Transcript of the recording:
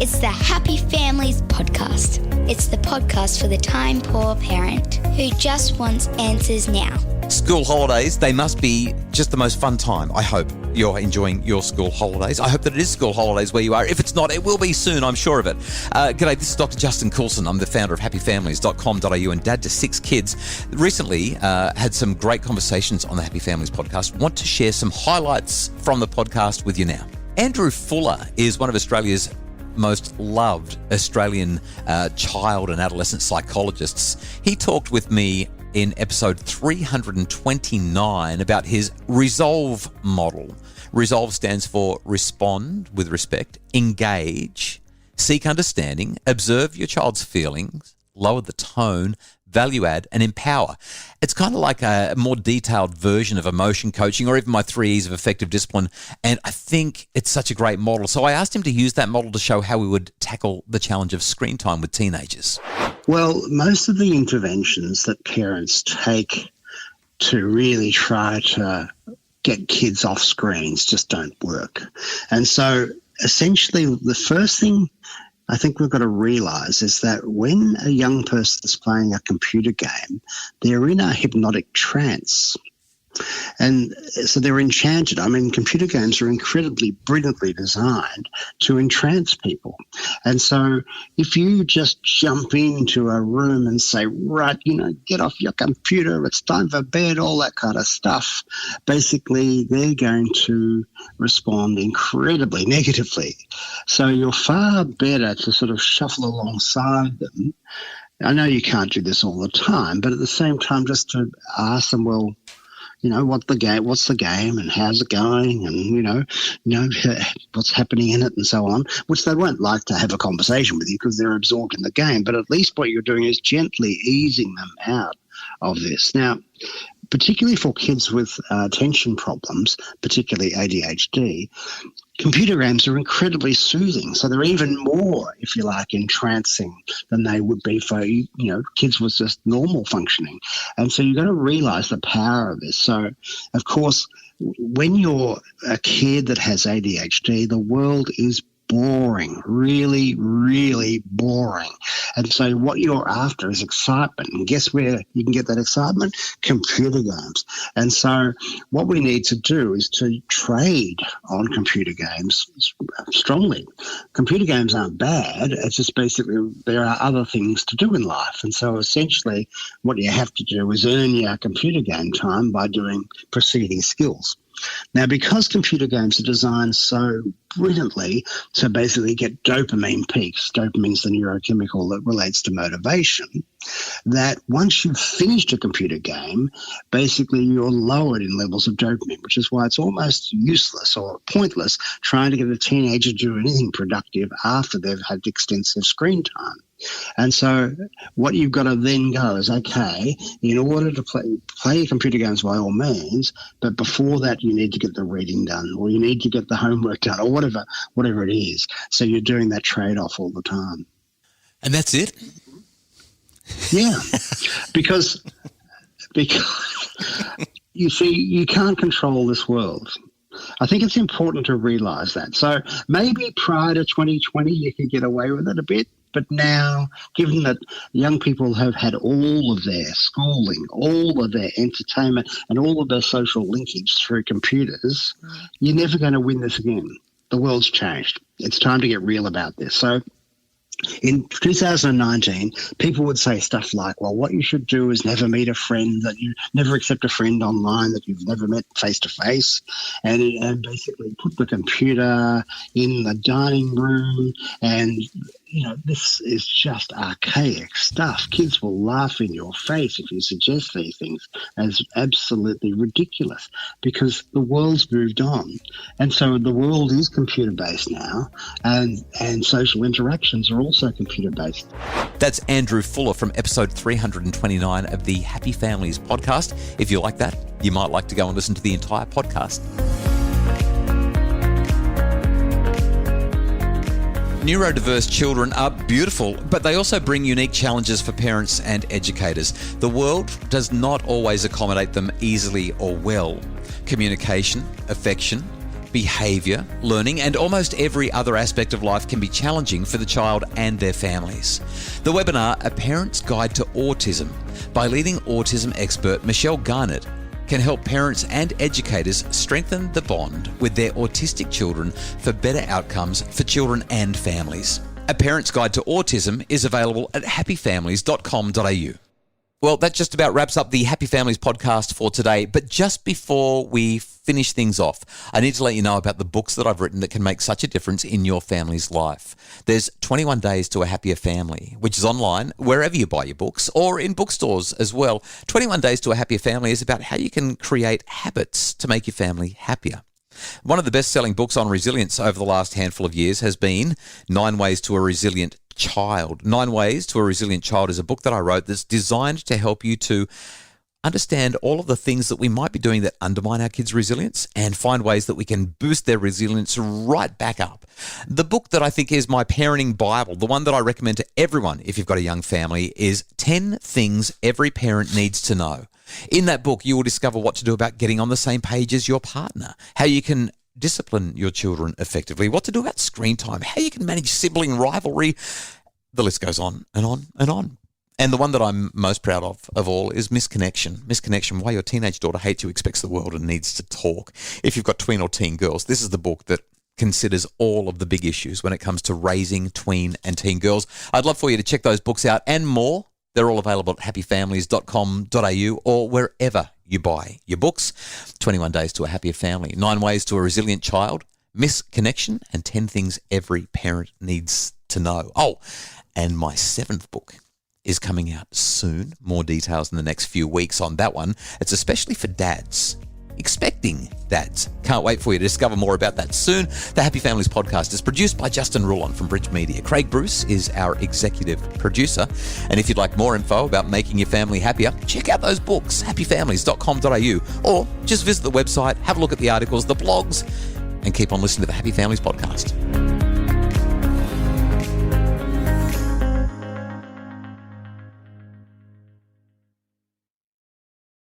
It's the Happy Families podcast. It's the podcast for the time-poor parent who just wants answers now. School holidays, they must be just the most fun time. I hope you're enjoying your school holidays. I hope that it is school holidays where you are. If it's not, it will be soon, I'm sure of it. G'day, this is Dr. Justin Coulson. I'm the founder of happyfamilies.com.au and dad to 6 kids. Recently had some great conversations on the Happy Families podcast. Want to share some highlights from the podcast with you now. Andrew Fuller is one of Australia's most loved Australian child and adolescent psychologists. He talked with me in episode 329 about his RESOLVE model. RESOLVE stands for respond with respect, engage, seek understanding, observe your child's feelings, lower the tone, value add, and empower. It's kind of like a more detailed version of emotion coaching or even my 3 E's of effective discipline. And I think it's such a great model. So I asked him to use that model to show how we would tackle the challenge of screen time with teenagers. Well, most of the interventions that parents take to really try to get kids off screens just don't work. And so essentially the first thing I think we've got to realise is that when a young person is playing a computer game, they're in a hypnotic trance. And so they're enchanted. I mean, computer games are incredibly brilliantly designed to entrance people. And so if you just jump into a room and say, right, get off your computer, it's time for bed, all that kind of stuff, basically they're going to respond incredibly negatively. So you're far better to sort of shuffle alongside them. I know you can't do this all the time, but at the same time, just to ask them, well, what's the game and how's it going and, what's happening in it and so on, which they won't like to have a conversation with you because they're absorbed in the game. But at least what you're doing is gently easing them out of this. Now, particularly for kids with attention problems, particularly ADHD, computer games are incredibly soothing. So they're even more, if you like, entrancing than they would be for, kids with just normal functioning. And so you've got to realise the power of this. So, of course, when you're a kid that has ADHD, the world is boring, really, really boring. And so what you're after is excitement. And guess where you can get that excitement? Computer games. And so what we need to do is to trade on computer games strongly. Computer games aren't bad. It's just basically there are other things to do in life. And so essentially what you have to do is earn your computer game time by doing preceding skills. Now, because computer games are designed so brilliantly to basically get dopamine peaks, dopamine's the neurochemical that relates to motivation, that once you've finished a computer game, basically you're lowered in levels of dopamine, which is why it's almost useless or pointless trying to get a teenager to do anything productive after they've had extensive screen time. And so what you've got to then go is, okay, in order to play computer games by all means, but before that you need to get the reading done or you need to get the homework done or whatever it is. So you're doing that trade-off all the time. And that's it? Yeah, because you see, you can't control this world. I think it's important to realise that. So maybe prior to 2020 you could get away with it a bit. But now, given that young people have had all of their schooling, all of their entertainment and all of their social linkage through computers, you're never going to win this again. The world's changed. It's time to get real about this. So in 2019, people would say stuff like, well, what you should do is never meet a friend, that you never accept a friend online that you've never met face-to-face, and basically put the computer in the dining room. And, this is just archaic stuff. Kids will laugh in your face if you suggest these things as absolutely ridiculous because the world's moved on. And so the world is computer-based now, and social interactions are also computer-based. That's Andrew Fuller from episode 329 of the Happy Families podcast. If you like that, you might like to go and listen to the entire podcast. Neurodiverse children are beautiful, but they also bring unique challenges for parents and educators. The world does not always accommodate them easily or well. Communication, affection, behaviour, learning, and almost every other aspect of life can be challenging for the child and their families. The webinar, A Parent's Guide to Autism, by leading autism expert Michelle Garnett, can help parents and educators strengthen the bond with their autistic children for better outcomes for children and families. A Parent's Guide to Autism is available at happyfamilies.com.au. Well, that just about wraps up the Happy Families podcast for today. But just before we finish things off, I need to let you know about the books that I've written that can make such a difference in your family's life. There's 21 Days to a Happier Family, which is online wherever you buy your books, or in bookstores as well. 21 Days to a Happier Family is about how you can create habits to make your family happier. One of the best-selling books on resilience over the last handful of years has been 9 Ways to a Resilient Child. 9 Ways to a Resilient Child is a book that I wrote that's designed to help you to understand all of the things that we might be doing that undermine our kids' resilience and find ways that we can boost their resilience right back up. The book that I think is my parenting Bible, the one that I recommend to everyone if you've got a young family, is 10 Things Every Parent Needs to Know. In that book, you will discover what to do about getting on the same page as your partner, how you can discipline your children effectively, what to do about screen time, how you can manage sibling rivalry. The list goes on and on and on. And the one that I'm most proud of all is Misconnection. Misconnection, Why Your Teenage Daughter Hates You, Expects the World and Needs to Talk. If you've got tween or teen girls, this is the book that considers all of the big issues when it comes to raising tween and teen girls. I'd love for you to check those books out and more. They're all available at happyfamilies.com.au or wherever you buy your books. 21 Days to a Happier Family, 9 Ways to a Resilient Child, Misconnection, and 10 Things Every Parent Needs to Know. Oh, and my 7th book is coming out soon. More details in the next few weeks on that one. It's especially for dads. Expecting dads. Can't wait for you to discover more about that soon. The Happy Families podcast is produced by Justin Rulon from Bridge Media. Craig Bruce is our executive producer. And if you'd like more info about making your family happier, check out those books, happyfamilies.com.au, or just visit the website, have a look at the articles, the blogs, and keep on listening to the Happy Families podcast.